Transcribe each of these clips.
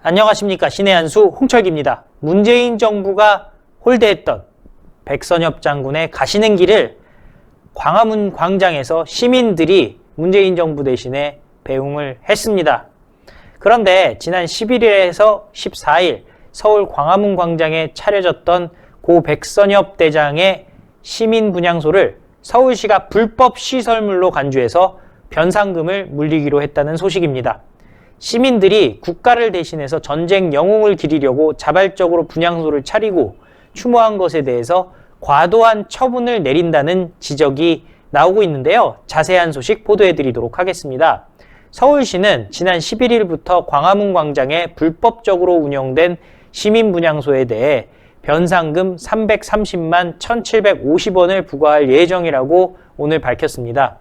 안녕하십니까. 신의 한수 홍철기입니다. 문재인 정부가 홀대했던 백선엽 장군의 가시는 길을 광화문 광장에서 시민들이 문재인 정부 대신에 배웅을 했습니다. 그런데 지난 11일에서 14일 서울 광화문 광장에 차려졌던 고 백선엽 대장의 시민 분향소를 서울시가 불법 시설물로 간주해서 변상금을 물리기로 했다는 소식입니다. 시민들이 국가를 대신해서 전쟁 영웅을 기리려고 자발적으로 분향소를 차리고 추모한 것에 대해서 과도한 처분을 내린다는 지적이 나오고 있는데요. 자세한 소식 보도해드리도록 하겠습니다. 서울시는 지난 11일부터 광화문 광장에 불법적으로 운영된 시민분향소에 대해 변상금 330만 1,750원을 부과할 예정이라고 오늘 밝혔습니다.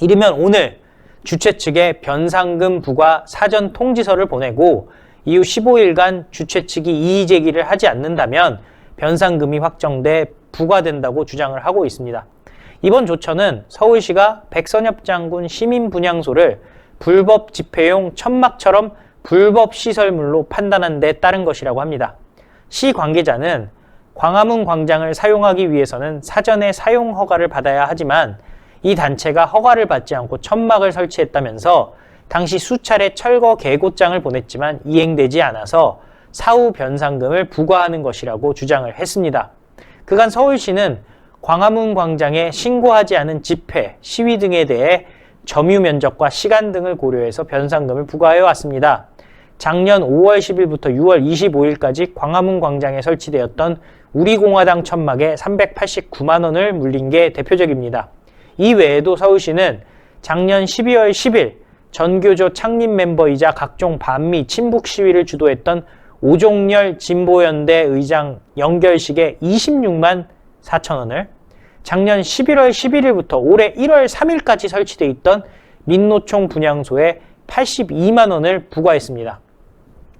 이르면 오늘 주최 측에 변상금 부과 사전 통지서를 보내고 이후 15일간 주최 측이 이의 제기를 하지 않는다면 변상금이 확정돼 부과된다고 주장을 하고 있습니다. 이번 조처는 서울시가 백선엽 장군 시민분향소를 불법 집회용 천막처럼 불법 시설물로 판단한 데 따른 것이라고 합니다. 시 관계자는 광화문 광장을 사용하기 위해서는 사전에 사용 허가를 받아야 하지만 이 단체가 허가를 받지 않고 천막을 설치했다면서 당시 수차례 철거 계고장을 보냈지만 이행되지 않아서 사후 변상금을 부과하는 것이라고 주장을 했습니다. 그간 서울시는 광화문 광장에 신고하지 않은 집회, 시위 등에 대해 점유 면적과 시간 등을 고려해서 변상금을 부과해 왔습니다. 작년 5월 10일부터 6월 25일까지 광화문 광장에 설치되었던 우리공화당 천막에 389만 원을 물린 게 대표적입니다. 이 외에도 서울시는 작년 12월 10일 전교조 창립 멤버이자 각종 반미 친북 시위를 주도했던 오종열 진보연대 의장 연결식에 26만 4천 원을, 작년 11월 11일부터 올해 1월 3일까지 설치되어 있던 민노총 분향소에 82만 원을 부과했습니다.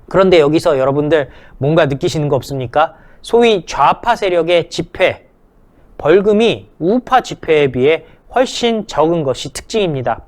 그런데 여기서 여러분들 뭔가 느끼시는 거 없습니까? 소위 좌파 세력의 집회, 벌금이 우파 집회에 비해 훨씬 적은 것이 특징입니다.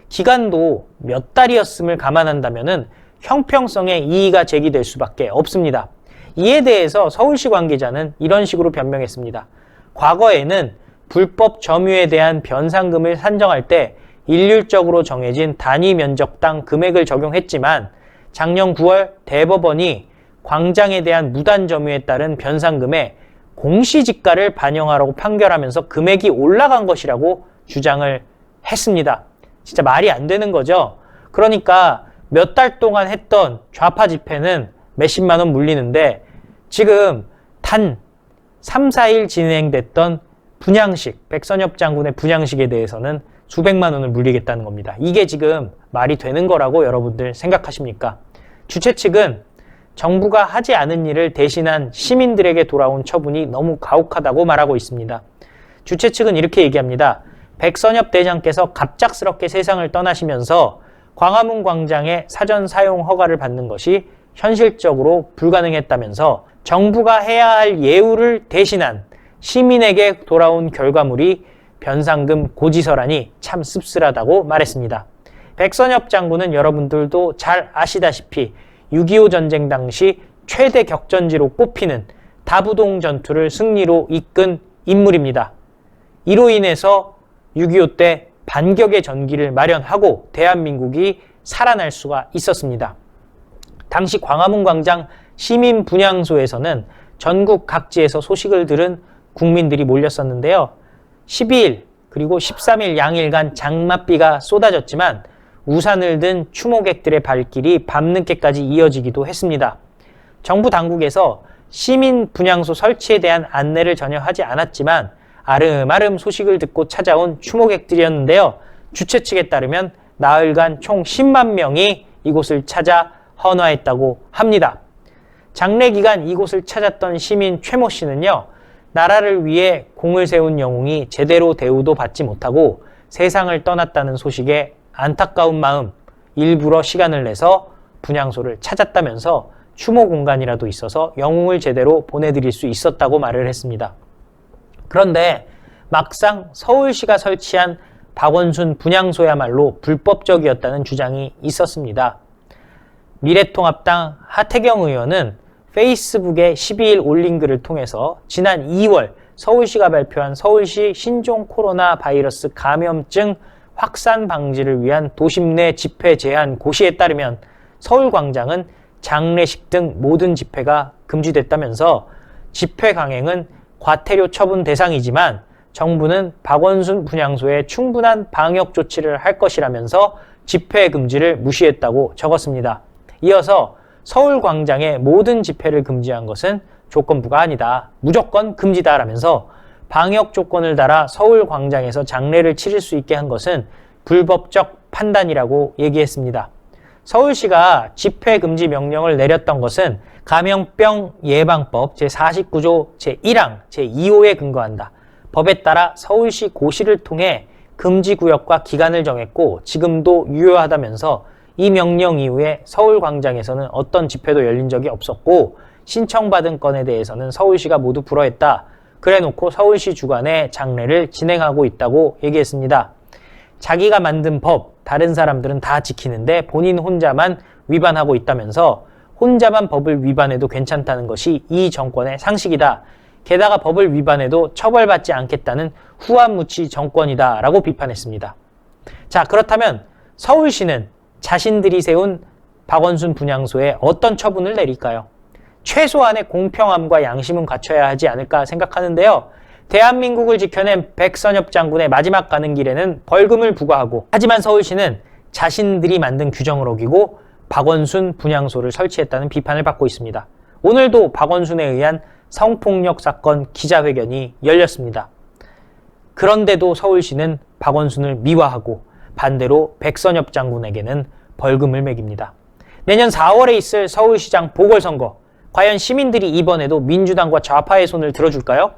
기간도 몇 달이었음을 감안한다면 형평성에 이의가 제기될 수밖에 없습니다. 이에 대해서 서울시 관계자는 이런 식으로 변명했습니다. 과거에는 불법 점유에 대한 변상금을 산정할 때 일률적으로 정해진 단위 면적당 금액을 적용했지만 작년 9월 대법원이 광장에 대한 무단 점유에 따른 변상금에 공시지가를 반영하라고 판결하면서 금액이 올라간 것이라고 주장을 했습니다. 진짜 말이 안 되는 거죠. 그러니까 몇 달 동안 했던 좌파 집회는 몇십만 원 물리는데 지금 단 3, 4일 진행됐던 분향식, 백선엽 장군의 분향식에 대해서는 수백만 원을 물리겠다는 겁니다. 이게 지금 말이 되는 거라고 여러분들 생각하십니까? 주최 측은 정부가 하지 않은 일을 대신한 시민들에게 돌아온 처분이 너무 가혹하다고 말하고 있습니다. 주최 측은 이렇게 얘기합니다. 백선엽 대장께서 갑작스럽게 세상을 떠나시면서 광화문 광장에 사전 사용 허가를 받는 것이 현실적으로 불가능했다면서 정부가 해야 할 예우를 대신한 시민에게 돌아온 결과물이 변상금 고지서라니 참 씁쓸하다고 말했습니다. 백선엽 장군은 여러분들도 잘 아시다시피 6.25 전쟁 당시 최대 격전지로 꼽히는 다부동 전투를 승리로 이끈 인물입니다. 이로 인해서 6.25 때 반격의 전기를 마련하고 대한민국이 살아날 수가 있었습니다. 당시 광화문 광장 시민 분향소에서는 전국 각지에서 소식을 들은 국민들이 몰렸었는데요. 12일 그리고 13일 양일간 장맛비가 쏟아졌지만 우산을 든 추모객들의 발길이 밤늦게까지 이어지기도 했습니다. 정부 당국에서 시민 분향소 설치에 대한 안내를 전혀 하지 않았지만 아름아름 소식을 듣고 찾아온 추모객들이었는데요. 주최 측에 따르면 나흘간 총 10만 명이 이곳을 찾아 헌화했다고 합니다. 장례 기간 이곳을 찾았던 시민 최모 씨는요. 나라를 위해 공을 세운 영웅이 제대로 대우도 받지 못하고 세상을 떠났다는 소식에 안타까운 마음, 일부러 시간을 내서 분향소를 찾았다면서 추모 공간이라도 있어서 영웅을 제대로 보내드릴 수 있었다고 말을 했습니다. 그런데 막상 서울시가 설치한 박원순 분향소야말로 불법적이었다는 주장이 있었습니다. 미래통합당 하태경 의원은 페이스북에 12일 올린 글을 통해서 지난 2월 서울시가 발표한 서울시 신종 코로나 바이러스 감염증 확산 방지를 위한 도심 내 집회 제한 고시에 따르면 서울광장은 장례식 등 모든 집회가 금지됐다면서 집회 강행은 과태료 처분 대상이지만 정부는 박원순 분향소에 충분한 방역 조치를 할 것이라면서 집회 금지를 무시했다고 적었습니다. 이어서 서울광장의 모든 집회를 금지한 것은 조건부가 아니다. 무조건 금지다라면서 방역 조건을 달아 서울광장에서 장례를 치를 수 있게 한 것은 불법적 판단이라고 얘기했습니다. 서울시가 집회 금지 명령을 내렸던 것은 감염병 예방법 제49조 제1항 제2호에 근거한다. 법에 따라 서울시 고시를 통해 금지구역과 기간을 정했고 지금도 유효하다면서 이 명령 이후에 서울광장에서는 어떤 집회도 열린 적이 없었고 신청받은 건에 대해서는 서울시가 모두 불허했다. 그래놓고 서울시 주관의 장례를 진행하고 있다고 얘기했습니다. 자기가 만든 법, 다른 사람들은 다 지키는데 본인 혼자만 위반하고 있다면서 혼자만 법을 위반해도 괜찮다는 것이 이 정권의 상식이다. 게다가 법을 위반해도 처벌받지 않겠다는 후한무치 정권이다 라고 비판했습니다. 자, 그렇다면 서울시는 자신들이 세운 박원순 분향소에 어떤 처분을 내릴까요? 최소한의 공평함과 양심은 갖춰야 하지 않을까 생각하는데요. 대한민국을 지켜낸 백선엽 장군의 마지막 가는 길에는 벌금을 부과하고, 하지만 서울시는 자신들이 만든 규정을 어기고 박원순 분향소를 설치했다는 비판을 받고 있습니다. 오늘도 박원순에 의한 성폭력 사건 기자회견이 열렸습니다. 그런데도 서울시는 박원순을 미화하고 반대로 백선엽 장군에게는 벌금을 매깁니다. 내년 4월에 있을 서울시장 보궐선거, 과연 시민들이 이번에도 민주당과 좌파의 손을 들어줄까요?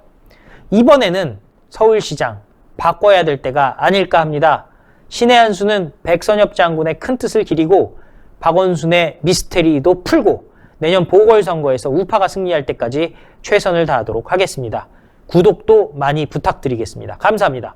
이번에는 서울시장 바꿔야 될 때가 아닐까 합니다. 신의 한 수는 백선엽 장군의 큰 뜻을 기리고 박원순의 미스테리도 풀고 내년 보궐선거에서 우파가 승리할 때까지 최선을 다하도록 하겠습니다. 구독도 많이 부탁드리겠습니다. 감사합니다.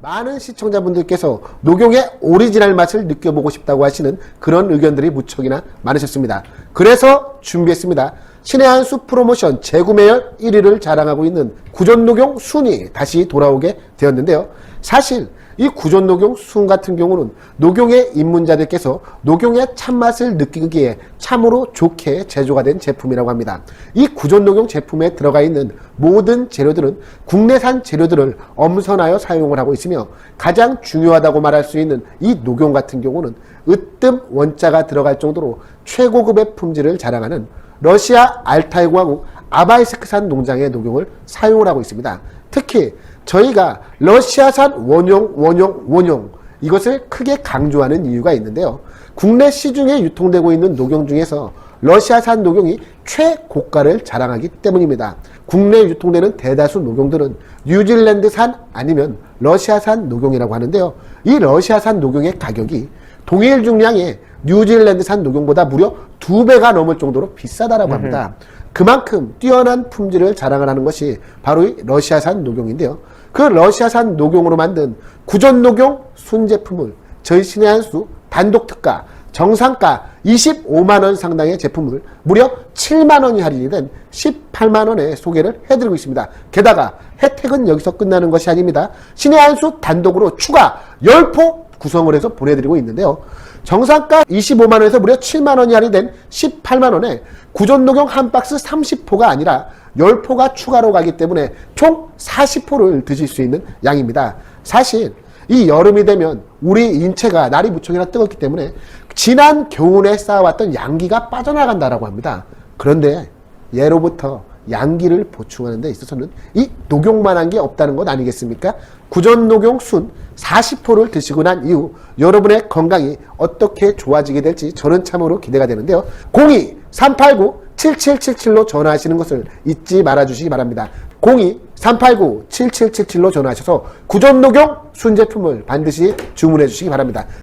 많은 시청자분들께서 녹용의 오리지널 맛을 느껴보고 싶다고 하시는 그런 의견들이 무척이나 많으셨습니다. 그래서 준비했습니다. 신의 한 수 프로모션 재구매율 1위를 자랑하고 있는 구전녹용 순이 다시 돌아오게 되었는데요. 사실 이 구전녹용 순 같은 경우는 녹용의 입문자들께서 녹용의 참맛을 느끼기에 참으로 좋게 제조가 된 제품이라고 합니다. 이 구전녹용 제품에 들어가 있는 모든 재료들은 국내산 재료들을 엄선하여 사용을 하고 있으며 가장 중요하다고 말할 수 있는 이 녹용 같은 경우는 으뜸 원자가 들어갈 정도로 최고급의 품질을 자랑하는 러시아 알타이 공화국 아바이스크산 농장의 녹용을 사용을 하고 있습니다. 특히 저희가 러시아산 원용 이것을 크게 강조하는 이유가 있는데요. 국내 시중에 유통되고 있는 녹용 중에서 러시아산 녹용이 최고가를 자랑하기 때문입니다. 국내에 유통되는 대다수 녹용들은 뉴질랜드산 아니면 러시아산 녹용이라고 하는데요. 이 러시아산 녹용의 가격이 동일 중량의 뉴질랜드산 녹용보다 무려 2배가 넘을 정도로 비싸다라고 합니다. 그만큼 뛰어난 품질을 자랑을 하는 것이 바로 이 러시아산 녹용인데요. 그 러시아산 녹용으로 만든 구전녹용 순제품을 저희 신의 한 수 단독 특가 정상가 25만원 상당의 제품을 무려 7만원이 할인이 된 18만원에 소개를 해드리고 있습니다. 게다가 혜택은 여기서 끝나는 것이 아닙니다. 신의 한 수 단독으로 추가 10포 구성을 해서 보내드리고 있는데요. 정상가 25만원에서 무려 7만원이 할인된 18만원에 구전녹용 한 박스 30포가 아니라 10포가 추가로 가기 때문에 총 40포를 드실 수 있는 양입니다. 사실 이 여름이 되면 우리 인체가 날이 무척이나 뜨겁기 때문에 지난 겨울에 쌓아왔던 양기가 빠져나간다라고 합니다. 그런데 예로부터 양기를 보충하는 데 있어서는 이 녹용만한 게 없다는 것 아니겠습니까? 구전녹용 순 40포를 드시고 난 이후 여러분의 건강이 어떻게 좋아지게 될지 저는 참으로 기대가 되는데요. 02-389-7777로 전화하시는 것을 잊지 말아주시기 바랍니다. 02-389-7777로 전화하셔서 구전녹용 순 제품을 반드시 주문해 주시기 바랍니다.